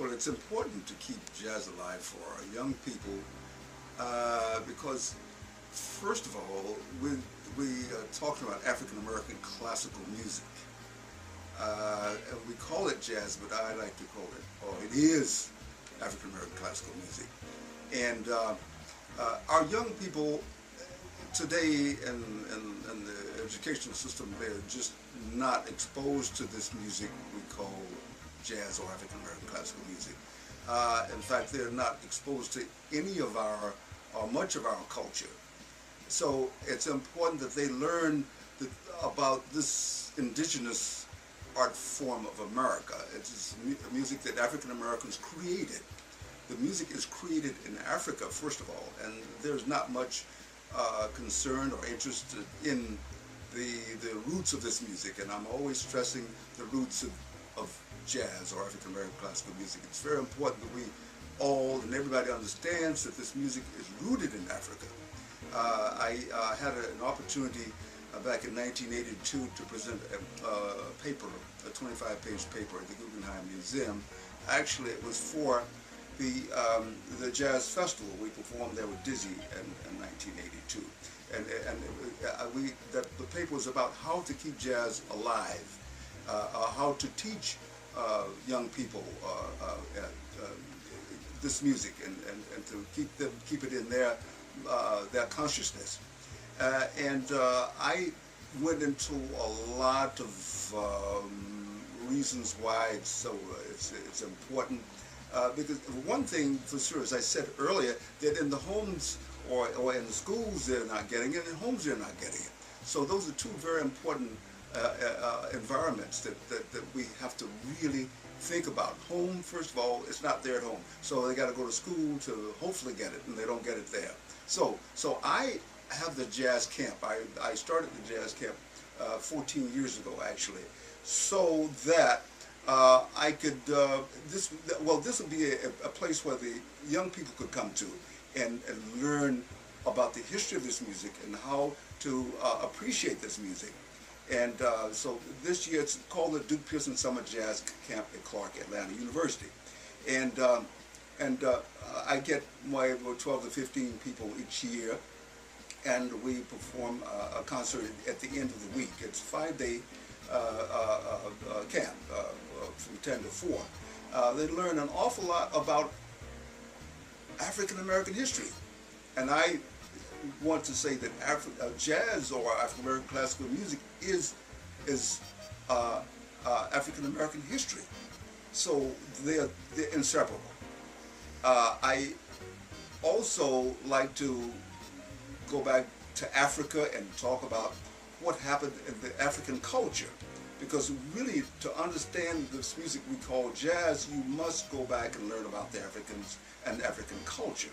Well, it's important to keep jazz alive for our young people because, first of all, we are talking about African American classical music. And we call it jazz, but I like to call it, or it is African American classical music. And our young people today in the educational system, they're just not exposed to this music we call jazz or African American classical music. In fact, they're not exposed to any of our or much of our culture. So it's important that they learn about this indigenous art form of America. It's music that African Americans created. The music is created in Africa, first of all, and there's not much concern or interest in the roots of this music, and I'm always stressing the roots of jazz or African American classical music. It's very important that we all and everybody understands that this music is rooted in Africa. I had an opportunity back in 1982 to present a paper, a 25-page paper at the Guggenheim Museum. Actually, it was for the Jazz Festival. We performed there with Dizzy in 1982. And the paper was about how to keep jazz alive, how to teach young people this music and to keep it in their consciousness. I went into a lot of reasons why it's important. Because one thing for sure, as I said earlier, that in the homes or in the schools they're not getting it, in homes they're not getting it. So those are two very important environments that we have to really think about. Home, first of all, it's not there at home, so they got to go to school to hopefully get it, and they don't get it there. So I have the jazz camp. I started the jazz camp 14 years ago, actually, so that I could, this would be a place where the young people could come to and learn about the history of this music and how to appreciate this music. And so this year it's called the Duke Pearson Summer Jazz Camp at Clark Atlanta University. And I get my 12 to 15 people each year, and we perform a concert at the end of the week. It's a 5-day camp from 10 to 4. They learn an awful lot about African American history, and I want to say that jazz or African American classical music is African American history. So they're inseparable. I also like to go back to Africa and talk about what happened in the African culture, because really to understand this music we call jazz, you must go back and learn about the Africans and African culture.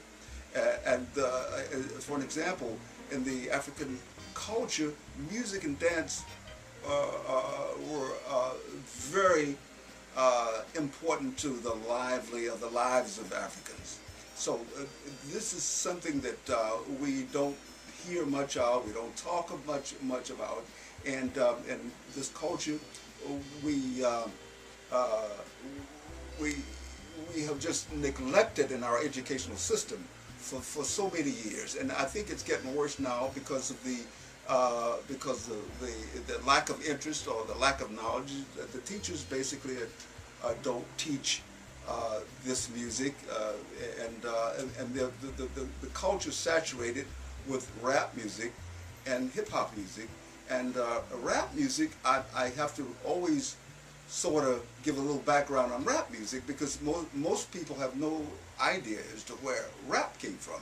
For an example, in the African culture, music and dance were very important to the lives of Africans. So this is something that we don't hear much of, we don't talk much about, and in this culture, we have just neglected in our educational system for so many years, and I think it's getting worse now because of the lack of interest or the lack of knowledge. The teachers basically don't teach this music, and the culture is saturated with rap music and hip hop music. And rap music, I have to always sort of give a little background on rap music, because most people have no idea as to where rap came from.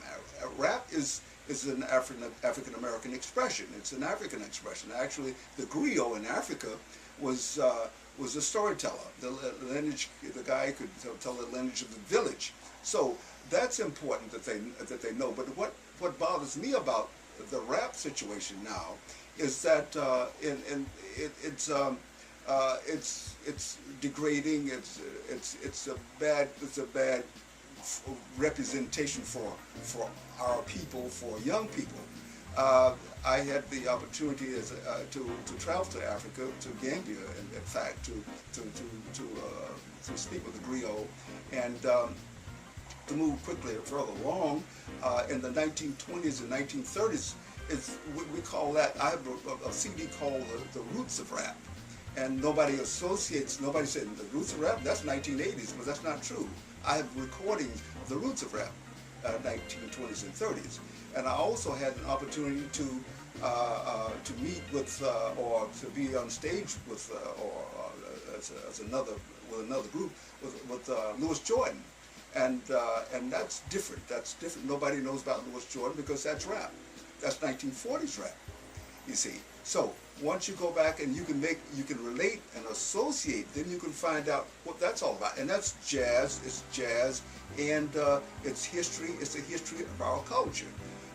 Rap is an African American expression. It's an African expression. Actually, the griot in Africa was a storyteller. The guy could tell the lineage of the village. So that's important that they know. But what bothers me about the rap situation now is that it's degrading. It's a bad representation for our people, for young people. Uh, I had the opportunity to travel to Africa, to Gambia, in fact, to speak with the griot, and to move quickly further along. In the 1920s and 1930s, is we call that. I have a CD called the Roots of Rap, and nobody said the Roots of Rap. That's 1980s, but that's not true. I have recordings of the Roots of Rap, 1920s and 30s. And I also had an opportunity to meet with or to be on stage with as another with another group with Louis Jordan, and that's different. That's different. Nobody knows about Louis Jordan because that's rap. That's 1940s rap. You see. So once you go back and you can relate and associate, then you can find out what that's all about. And that's jazz. It's jazz, and it's history. It's the history of our culture.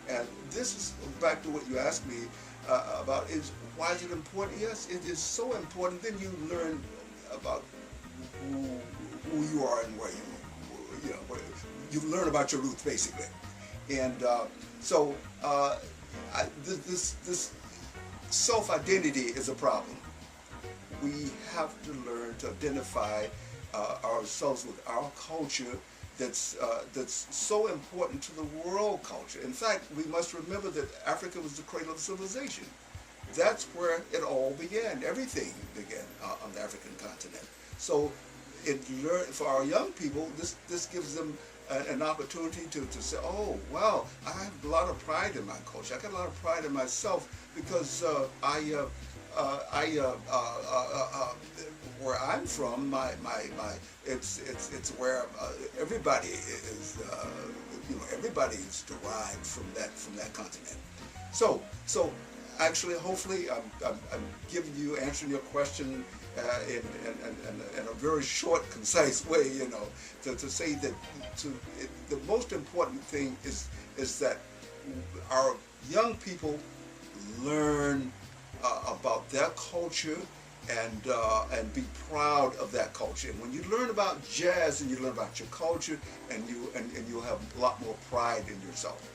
And this is back to what you asked me about, is why is it important? Yes, it is so important. Then you learn about who you are and where you learn about your roots, basically. And so this self-identity is a problem. We have to learn to identify ourselves with our culture that's so important to the world culture. In fact, we must remember that Africa was the cradle of civilization. That's where it all began. Everything began on the African continent. So for our young people, this gives them an opportunity to say, oh, wow, I have a lot of pride in my culture. I got a lot of pride in myself because where I'm from, it's where everybody is, everybody is derived from that continent. So actually, hopefully, I'm answering your question in a very short, concise way. To say that the most important thing is that our young people learn about their culture and be proud of that culture. And when you learn about jazz and you learn about your culture, and you'll have a lot more pride in yourself.